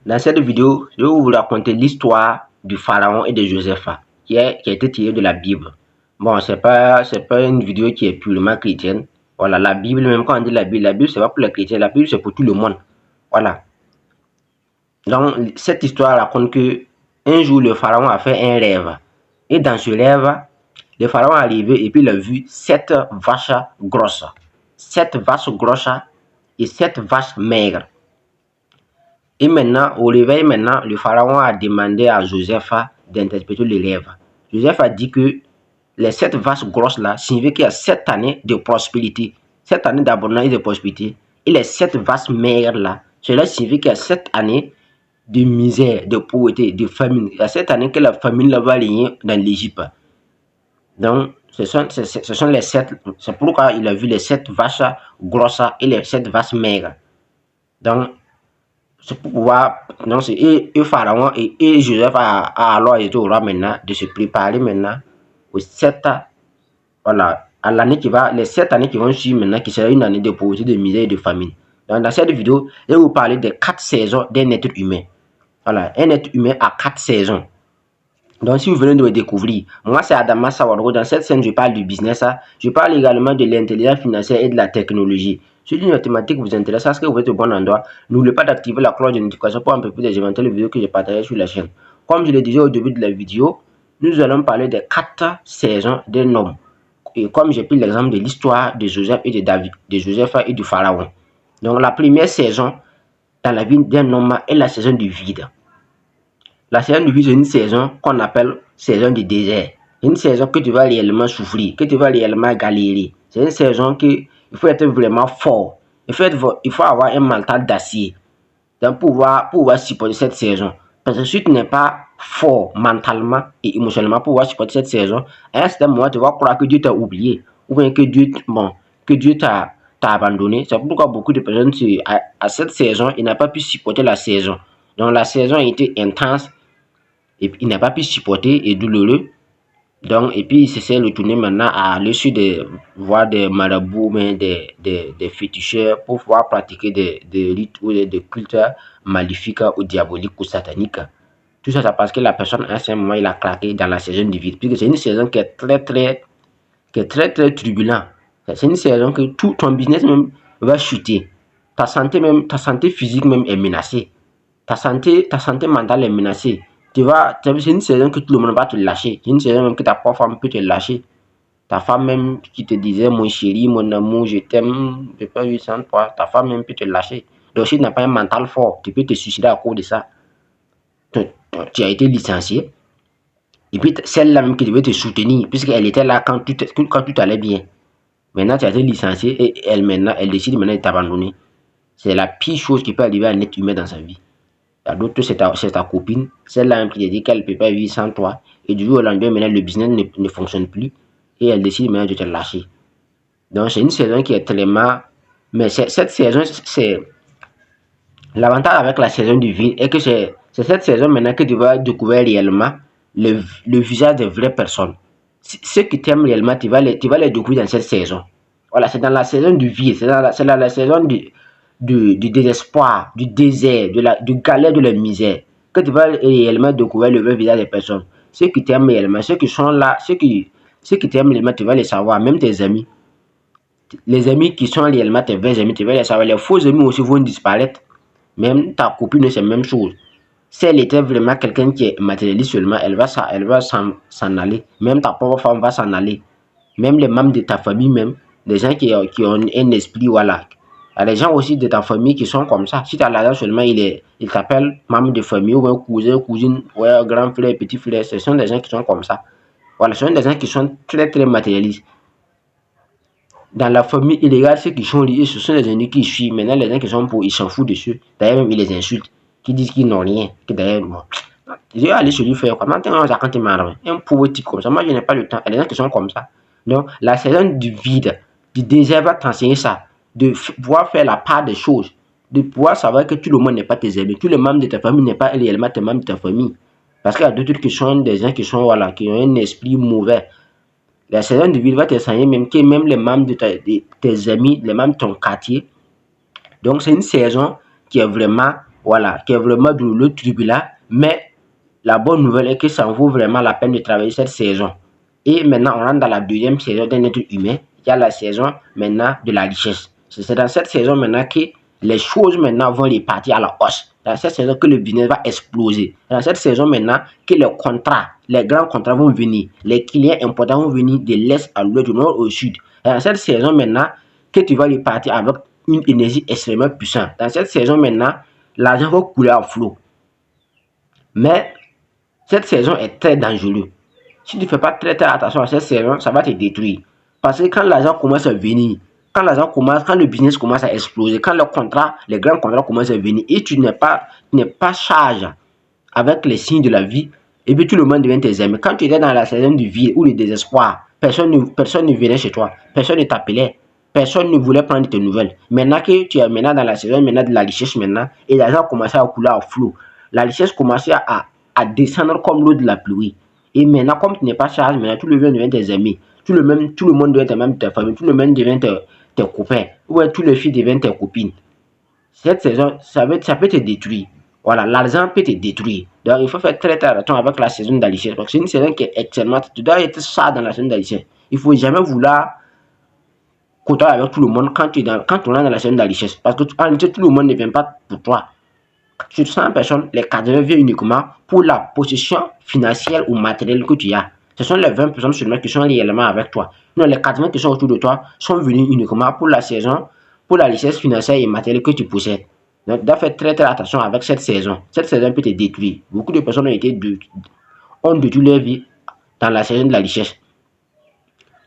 Dans cette vidéo, je vais vous raconter l'histoire du pharaon et de Josepha, qui a été tirée de la Bible. Bon, c'est pas une vidéo qui est purement chrétienne. Voilà, la Bible, même quand on dit la Bible, c'est pas pour les chrétiens, la Bible, c'est pour tout le monde. Voilà. Donc, cette histoire raconte que un jour, le pharaon a fait un rêve. Et dans ce rêve, le pharaon est arrivé et puis il a vu 7 vaches grosses. 7 vaches grosses et 7 vaches maigres. Et maintenant, au réveil, le pharaon a demandé à Joseph d'interpréter le rêve. Joseph a dit que les 7 vaches grosses là signifient qu'il y a 7 années de prospérité, 7 années d'abondance et de prospérité. Et les 7 vaches maigres là, cela signifie qu'il y a 7 années de misère, de pauvreté, de famine. Il y a 7 années que la famine là va régner dans l'Égypte. Donc, ce sont les 7, c'est pourquoi il a vu les 7 vaches grosses et les 7 vaches maigres. Donc, c'est pour pouvoir, donc c'est et Pharaon et Joseph a alors été au roi maintenant de se préparer maintenant aux 7, voilà, à l'année qui va, les 7 années qui vont suivre maintenant, qui sera une année de pauvreté, de misère et de famine. Donc dans cette vidéo, je vais vous parler des 4 saisons d'un être humain. Voilà, un être humain a 4 saisons. Donc si vous venez de me découvrir, moi c'est Adama Sawaro. Dans cette scène, je parle du business, je parle également de l'intelligence financière et de la technologie. Si une thématique vous intéresse, est-ce que vous êtes au bon endroit? N'oubliez pas d'activer la cloche de notification pour un peu plus des éventuelles vidéos que je partage sur la chaîne. Comme je le disais au début de la vidéo, nous allons parler des 4 saisons d'un homme. Et comme j'ai pris l'exemple de l'histoire de Joseph et de David, de Joseph et du pharaon. Donc la première saison dans la vie d'un homme est la saison du vide. La saison du vide, c'est une saison qu'on appelle saison du désert. Une saison que tu vas réellement souffrir, que tu vas réellement galérer. C'est une saison qu'il faut être vraiment fort. Il faut avoir un mental d'acier pour pouvoir supporter cette saison. Parce que si tu n'es pas fort mentalement et émotionnellement pour pouvoir supporter cette saison, à un certain moment, tu vas croire que Dieu t'a oublié. Ou bien que Dieu t'a abandonné. C'est pourquoi beaucoup de personnes, à cette saison, ils n'ont pas pu supporter la saison. Donc la saison a été intense et il n'a pas pu supporter et douloureux. Donc, et puis il s'est retourné maintenant à aller sur voir des marabouts, mais des féticheurs pour pouvoir pratiquer des rites ou des cultes maléfiques ou diaboliques ou sataniques. Tout ça, c'est parce que la personne, à ce moment, il a craqué dans la saison du vide. Puisque c'est une saison qui est très turbulente. C'est une saison que tout ton business même va chuter. Ta santé physique même est menacée. Ta santé mentale est menacée. C'est une saison que tout le monde va te lâcher. C'est une saison même que ta propre femme peut te lâcher. Ta femme même qui te disait mon chéri, mon amour, je t'aime, je peux pas vivre sans toi. Ta femme même peut te lâcher. Donc si tu n'as pas un mental fort, tu peux te suicider à cause de ça. Tu as été licencié. Et puis celle-là même qui devait te soutenir, puisqu'elle était là quand tout allait bien. Maintenant tu as été licencié et elle décide maintenant de t'abandonner. C'est la pire chose qui peut arriver à un être humain dans sa vie. À d'autres, c'est ta copine, celle-là qui a dit qu'elle ne peut pas vivre sans toi. Et du jour au lendemain, maintenant, le business ne fonctionne plus. Et elle décide maintenant de te lâcher. Donc, c'est une saison qui est tellement... Mais cette saison, c'est... L'avantage avec la saison du vide est que c'est cette saison maintenant que tu vas découvrir réellement le visage des vraies personnes. Ceux qui t'aiment réellement, tu vas les découvrir dans cette saison. Voilà, c'est dans la saison du vide, c'est dans la saison du désespoir, du désert, du galère, de la misère, que tu vas réellement découvrir le vrai visage des personnes. Ceux qui t'aiment réellement, ceux qui sont là, ceux qui t'aiment réellement, tu vas les savoir, même tes amis. Les amis qui sont réellement tes vrais amis, tu vas les savoir. Les faux amis aussi vont disparaître. Même ta copine, c'est la même chose. Si elle était vraiment quelqu'un qui est matérialiste seulement, elle va s'en aller. Même ta pauvre femme va s'en aller. Même les membres de ta famille, même, les gens qui ont un esprit, voilà. Il y a des gens aussi de ta famille qui sont comme ça. Si tu as l'argent seulement, il t'appelle membre de famille ou un cousin, cousine, ouais, grand frère, petit frère. Ce sont des gens qui sont comme ça. Voilà, ce sont des gens qui sont très matérialistes. Dans la famille illégale, ceux qui sont liés, ce sont les ennemis qui suivent. Maintenant, les gens qui sont pour, ils s'en foutent dessus. D'ailleurs, même, ils les insultent. Qui disent qu'ils n'ont rien. Que d'ailleurs, bon. Je vais aller sur lui faire quoi. Maintenant, quand il m'a un pauvre type comme ça. Moi, je n'ai pas le temps. Il y a des gens qui sont comme ça. Donc, la saison du vide, du désert va t'enseigner ça. De pouvoir faire la part des choses. De pouvoir savoir que tout le monde n'est pas tes amis. Tous les membres de ta famille n'est pas réellement tes membres de ta famille. Parce qu'il y a d'autres qui sont des gens qui sont, voilà, qui ont un esprit mauvais. La saison du vide va t'enseigner même que même les membres de tes amis, les membres de ton quartier. Donc, c'est une saison qui est vraiment voilà, qui est vraiment douloureux, turbulent, mais la bonne nouvelle est que ça en vaut vraiment la peine de travailler cette saison. Et maintenant, on rentre dans la deuxième saison d'un être humain. Il y a la saison maintenant de la richesse. C'est dans cette saison maintenant que les choses maintenant vont repartir à la hausse. Dans cette saison que le business va exploser. Dans cette saison maintenant que les contrats, les grands contrats vont venir. Les clients importants vont venir de l'est à l'ouest, du nord au sud. Dans cette saison maintenant que tu vas repartir avec une énergie extrêmement puissante. Dans cette saison maintenant, l'argent va couler à flot. Mais cette saison est très dangereuse. Si tu ne fais pas très attention à cette saison, ça va te détruire. Parce que quand l'argent commence à venir, quand le business commence à exploser, quand les grands contrats commencent à venir et tu n'es pas charge avec les signes de la vie, et puis tout le monde devient tes amis. Quand tu étais dans la saison du vide ou le désespoir, personne ne venait chez toi, personne ne t'appelait, personne ne voulait prendre tes nouvelles. Maintenant que tu es dans la saison de la richesse et l'argent commence à couler à flot, la richesse commence à descendre comme l'eau de la pluie. Et maintenant, comme tu n'es pas chargé, maintenant tout le monde devient tes amis. Tout le monde devient même ta famille. Tout le monde devient tes copains. Ou tous les filles deviennent tes copines. Cette saison, ça peut te détruire. Voilà, l'argent peut te détruire. Donc, il faut faire très attention avec la saison d'Alicia. Parce que c'est une saison qui est extrêmement... Tu dois être sage dans la saison d'Alicia. Il ne faut jamais vouloir côtoyer avec tout le monde quand tu es dans la saison d'Alicia. Parce que en réalité, tout le monde ne vient pas pour toi. Sur 100 personnes, les 80 viennent uniquement pour la possession financière ou matérielle que tu as. Ce sont les 20 personnes seulement qui sont réellement avec toi. Non, les 80 qui sont autour de toi sont venus uniquement pour la saison, pour la richesse financière et matérielle que tu possèdes. Donc, tu dois faire très attention avec cette saison. Cette saison peut te détruire. Beaucoup de personnes ont détruit leur vie dans la saison de la richesse.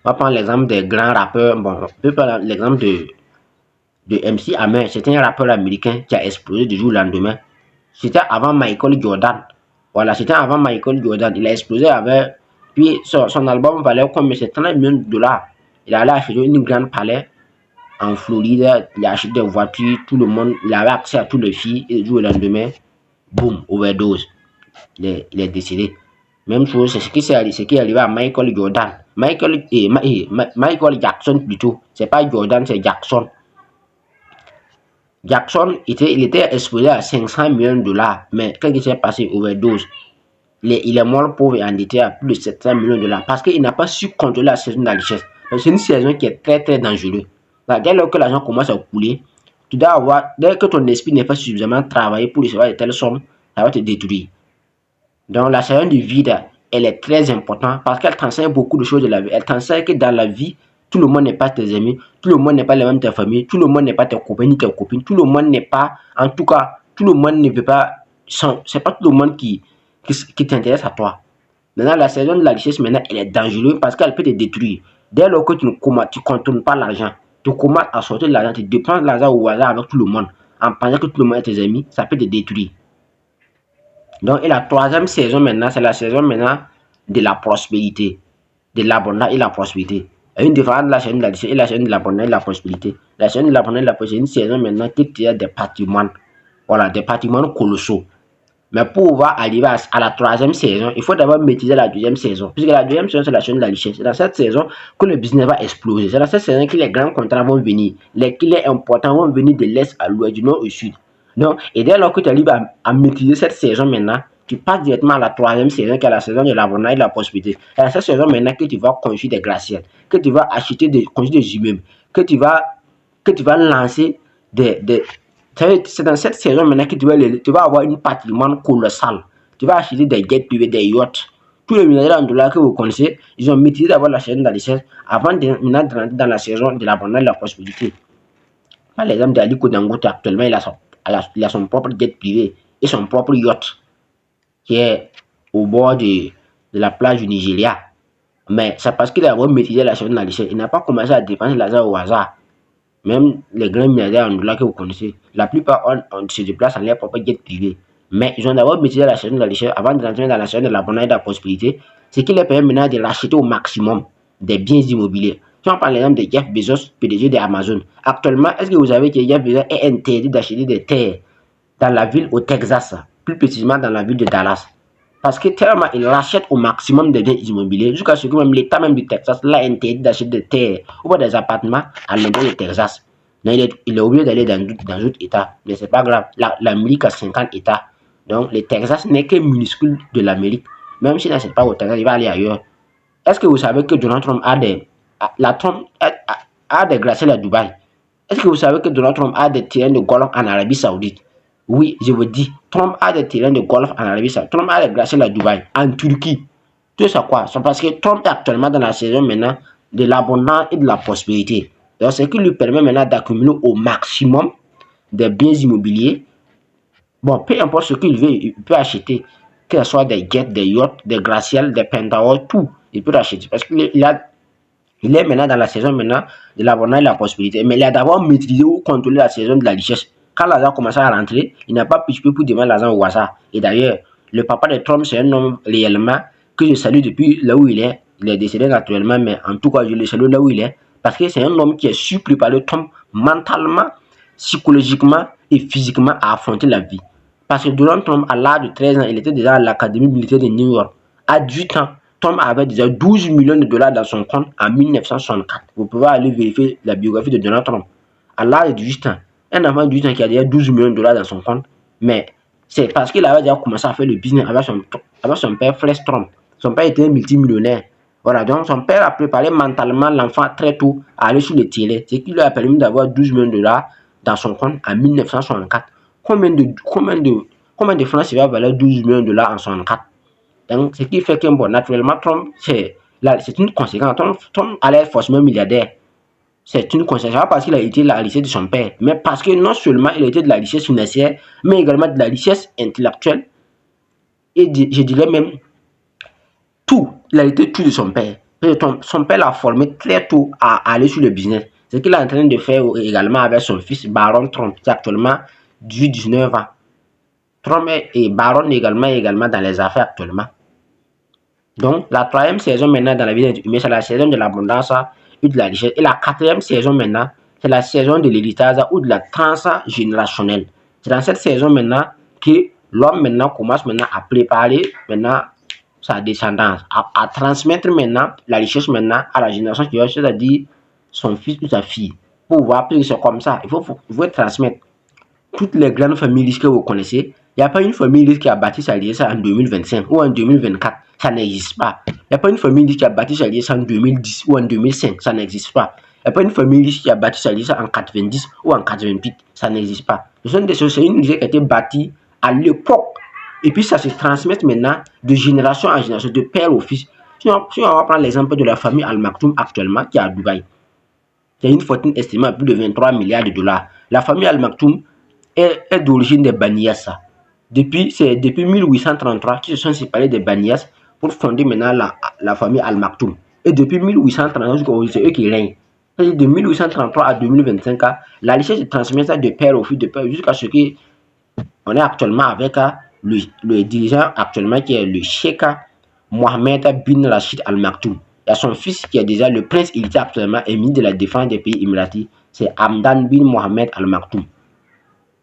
On va prendre l'exemple des grands rappeurs. Bon, on peut prendre l'exemple de MC Hammer. C'est un rappeur américain qui a explosé du jour au lendemain. C'était avant Michael Jordan. Voilà, c'était avant Michael Jordan. Il a explosé avec... Puis son album valait comme 30 millions de dollars. Il allait acheter une grande palais en Floride. Il a acheté des voitures. Tout le monde, il avait accès à toutes les filles. Et du jour au lendemain, boum, overdose. Il est décédé. Même chose, c'est ce qui est arrivé à Michael Jordan. Michael Jackson plutôt. C'est pas Jordan, c'est Jackson. Jackson, il était exposé à 500 millions de dollars. Mais qu'est-ce qui s'est passé? Overdose. Il est mort pauvre et endetté à plus de 700 millions de dollars. Parce qu'il n'a pas su contrôler la saison de la richesse. C'est une saison qui est très dangereuse. Dès lors que l'argent commence à couler, dès que ton esprit n'est pas suffisamment travaillé pour recevoir de telles sommes, ça va te détruire. Donc la saison du vide, elle est très importante parce qu'elle t'enseigne beaucoup de choses de la vie. Elle t'enseigne que dans la vie, tout le monde n'est pas tes amis, tout le monde n'est pas les mêmes de ta famille, tout le monde n'est pas tes copains ni tes copines, tout le monde n'est pas, en tout cas, tout le monde ne veut pas, c'est pas tout le monde qui t'intéresse à toi. Maintenant, la saison de la richesse, maintenant, elle est dangereuse parce qu'elle peut te détruire. Dès lors que tu ne contournes pas l'argent, tu commences à sortir de l'argent, tu dépenses l'argent au hasard avec tout le monde, en pensant que tout le monde est tes amis, ça peut te détruire. Donc, et la troisième saison maintenant, c'est la saison maintenant de la prospérité, de l'abondance et la prospérité. Il y a une différence de la saison de la richesse et la saison de l'abondance et la prospérité. La saison de l'abondance et la prospérité, c'est une saison maintenant qui tire des patrimoines. Voilà, des patrimoines colossaux. Mais pour pouvoir arriver à la troisième saison, il faut d'abord maîtriser la deuxième saison. Puisque la deuxième saison, c'est la saison de la richesse. C'est dans cette saison que le business va exploser. C'est dans cette saison que les grands contrats vont venir. Les clients importants vont venir de l'est à l'ouest, du nord au sud. Donc, et dès lors que tu arrives à maîtriser cette saison maintenant, tu passes directement à la troisième saison, qui est la saison de l'abondance et de la prospérité. C'est dans cette saison maintenant que tu vas construire des gratte-ciels, que tu vas construire des immeubles, que tu vas lancer c'est dans cette saison maintenant que tu vas avoir un patrimoine colossal. Tu vas acheter des jets privés, des yachts. Tous les milliardaires en dollars que vous connaissez, ils ont maîtrisé d'avoir la saison de la richesse avant de rentrer dans la saison de l'abondance et de la prospérité. Par l'exemple d'Aliko Dangote, actuellement, il a son propre jet privé et son propre yacht qui est au bord de la plage du Nigeria. Mais c'est parce qu'il a maîtrisé la saison de la richesse. Il n'a pas commencé à dépenser l'argent au hasard. Même les grands milliardaires en dollars que vous connaissez, la plupart se déplacent en leur propre jet privé. Mais ils ont d'abord maîtrisé la saison de la richesse avant de rentrer dans la saison de l'abondance et de la prospérité, ce qui leur permet maintenant de racheter au maximum des biens immobiliers. Si on parle l'exemple de Jeff Bezos, PDG d'Amazon, actuellement, est-ce que vous savez que Jeff Bezos est interdit d'acheter des terres dans la ville au Texas, plus précisément dans la ville de Dallas? Parce que tellement il rachète au maximum des biens immobiliers, jusqu'à ce que même l'État même du Texas l'a interdit d'acheter des terres ou des appartements à l'intérieur du Texas. Donc, il est obligé d'aller dans d'autres États. Mais c'est pas grave. L'Amérique a 50 États. Donc, le Texas n'est qu'un minuscule de l'Amérique. Même s'il n'achète pas au Texas, il va aller ailleurs. Est-ce que vous savez que Donald Trump a des gratte-ciels à Dubaï? Est-ce que vous savez que Donald Trump a des terrains de golf en Arabie Saoudite? Oui, je vous dis, Trump a des terrains de golf en Arabie Saoudite. Trump a des gratte-ciels à Dubaï, en Turquie. Tout ça quoi? C'est parce que Trump est actuellement dans la saison maintenant de l'abondance et de la prospérité. Donc, ce qui lui permet maintenant d'accumuler au maximum des biens immobiliers. Bon, peu importe ce qu'il veut, il peut acheter, que ce soit des jets, des yachts, des gratte-ciels, des penthouse, tout. Il peut acheter parce qu'il est maintenant dans la saison maintenant de l'abondance et de la prospérité. Mais il a d'abord maîtrisé ou contrôlé la saison de la richesse. Quand l'argent commence à rentrer, il n'a pas pu pour demander l'argent au hasard. Et d'ailleurs, le papa de Trump, c'est un homme réellement que je salue depuis là où il est. Il est décédé naturellement, mais en tout cas, je le salue là où il est. Parce que c'est un homme qui est su préparé Trump mentalement, psychologiquement et physiquement à affronter la vie. Parce que Donald Trump, à l'âge de 13 ans, il était déjà à l'Académie militaire de New York. À 18 ans, Trump avait déjà 12 millions de dollars dans son compte en 1964. Vous pouvez aller vérifier la biographie de Donald Trump. À l'âge de 18 ans, un enfant de 18 ans qui a déjà 12 millions de dollars dans son compte, mais c'est parce qu'il avait déjà commencé à faire le business avec son père Flex Trump. Son père était un multimillionnaire. Voilà, donc son père a préparé mentalement l'enfant très tôt à aller sur le terrain, ce qui lui a permis d'avoir 12 millions de dollars dans son compte en 1964. Combien de francs ça va valoir 12 millions de dollars en 64? Donc, ce qui fait que, bon, naturellement, Trump, c'est une conséquence. Trump allait être forcément milliardaire. C'est une conséquence, pas parce qu'il a été de la richesse de son père, mais parce que non seulement il a été de la richesse financière, mais également de la richesse intellectuelle. Et je dirais même tout. Il a été tout de son père. Son père l'a formé très tôt à aller sur le business. Ce qu'il est en train de faire également avec son fils, Baron Trump, qui est actuellement 19 ans. Trump est baron également dans les affaires actuellement. Donc, la troisième saison maintenant dans la vie humaine, c'est la saison de l'abondance et de la richesse. Et la quatrième saison maintenant, c'est la saison de l'héritage ou de la transgénérationnelle. C'est dans cette saison maintenant que l'homme maintenant commence maintenant à préparer maintenant sa descendance, à transmettre maintenant la richesse maintenant à la génération qui va, c'est-à-dire son fils ou sa fille. Pour voir que c'est comme ça, il faut transmettre. Toutes les grandes familles riches que vous connaissez, il n'y a pas une famille riche qui a bâti sa richesse en 2025 ou en 2024. Ça n'existe pas. Il n'y a pas une famille riche qui a bâti sa richesse en 2010 ou en 2005. Ça n'existe pas. Il n'y a pas une famille riche qui a bâti sa richesse en 90 ou en 88. Ça n'existe pas. Ce sont des choses, c'est une richesse qui a été bâtie à l'époque. Et puis ça se transmet maintenant de génération en génération, de père au fils. Si on va prendre l'exemple de la famille Al Maktoum actuellement qui est à Dubaï. Il y a une fortune estimée à plus de 23 milliards de dollars. La famille Al Maktoum est d'origine des Baniyas. Depuis 1833 qu'ils se sont séparés des Baniyas pour fonder maintenant la famille Al Maktoum. Et depuis 1833 jusqu'à aujourd'hui, c'est eux qui règnent. Et de 1833 à 2025, la richesse se transmet de père au fils, de père jusqu'à ce qu'on est actuellement avec le dirigeant actuellement qui est le Sheikh Mohammed bin Rashid Al Maktoum. Il y a son fils qui est déjà le prince héritier actuellement et ministre de la défense des pays émiratis, c'est Hamdan bin Mohammed Al Maktoum.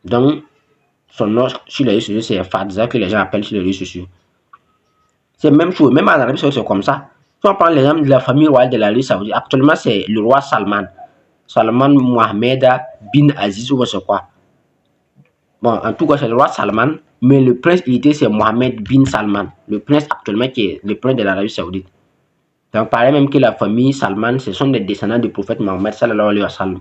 Donc, son nom sur les réseaux sociaux, c'est Fadza que les gens appellent sur les réseaux sociaux. C'est la même chose, même en Arabie Saoudite, c'est comme ça. Si on prend l'exemple de la famille royale de l'Arabie Saoudite, actuellement, c'est le roi Salman. Salman Mohammed bin Aziz ou c'est quoi. Bon, en tout cas, c'est le roi Salman, mais le prince héritier, c'est Mohammed bin Salman, le prince actuellement qui est le prince de l'Arabie Saoudite. Donc, pareil même que la famille Salman, ce sont des descendants du prophète Mohammed sallallahu alayhi wa sallam.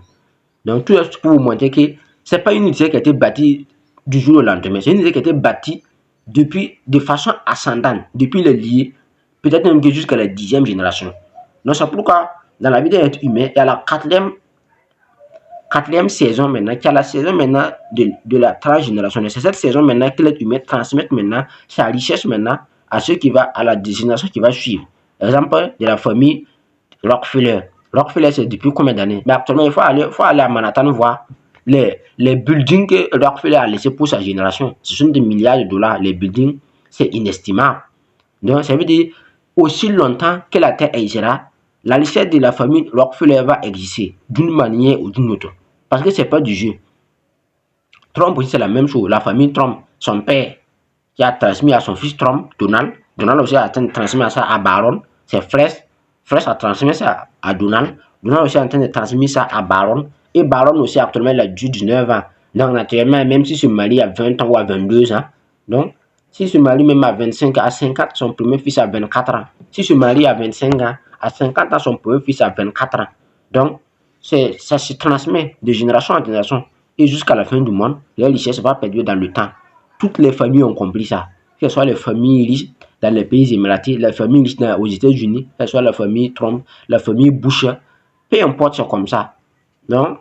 Donc, tout ça pour vous montrer que ce n'est pas une unité qui a été bâtie du jour au lendemain. C'est une unité qui a été bâtie de façon ascendante, depuis le lié, peut-être même jusqu'à la 10e génération. Donc, c'est pourquoi, dans la vie d'un être humain, il y a la quatrième saison maintenant, qui est la saison maintenant de la transgénération. C'est cette saison maintenant que l'être humain transmet maintenant sa richesse maintenant à à la génération qui va suivre. Exemple de la famille Rockefeller. Rockefeller, c'est depuis combien d'années? Mais actuellement, il faut aller à Manhattan voir les buildings que Rockefeller a laissés pour sa génération. Ce sont des milliards de dollars. Les buildings, c'est inestimable. Donc, ça veut dire, aussi longtemps que la Terre existera, la richesse de la famille Rockefeller va exister d'une manière ou d'une autre. Parce que ce n'est pas du jeu. Trump aussi, c'est la même chose. La famille Trump, son père, qui a transmis à son fils Trump, Donald. Donald aussi a transmis ça à Baron. C'est Fresh a transmis ça à Donald. Donald aussi est en train de transmettre ça à Baron. Et Baron aussi, actuellement, il a 19 ans. Donc, naturellement, même si se marie à 20 ans ou à 22 ans, donc, s'il se marie même à 25 à 50, son premier fils à 24 ans. S'il se marie à 25 ans, à 50 ans, son premier fils à 24 ans. Donc, ça se transmet de génération en génération. Et jusqu'à la fin du monde, la richesse va perdurer dans le temps. Toutes les familles ont compris ça. Que ce soit les familles riches dans les pays émiratis, la famille riche aux États-Unis, que ce soit la famille Trump, la famille Bush, peu importe, c'est comme ça. Donc,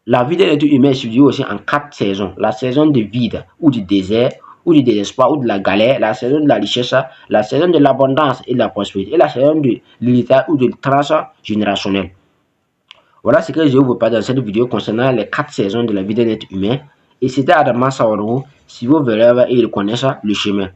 la vie d'un être humain est subdivisée aussi en 4 saisons. La saison de vide ou du désert, ou du désespoir, ou de la galère, la saison de la richesse, la saison de l'abondance et de la prospérité, et la saison de l'héritage ou de transgénérationnel. Voilà ce que je vais vous parler dans cette vidéo concernant les 4 saisons de la vie d'un être humain. Et c'était Adama Sawarou. Si vous verrez, il connaît ça, le chemin.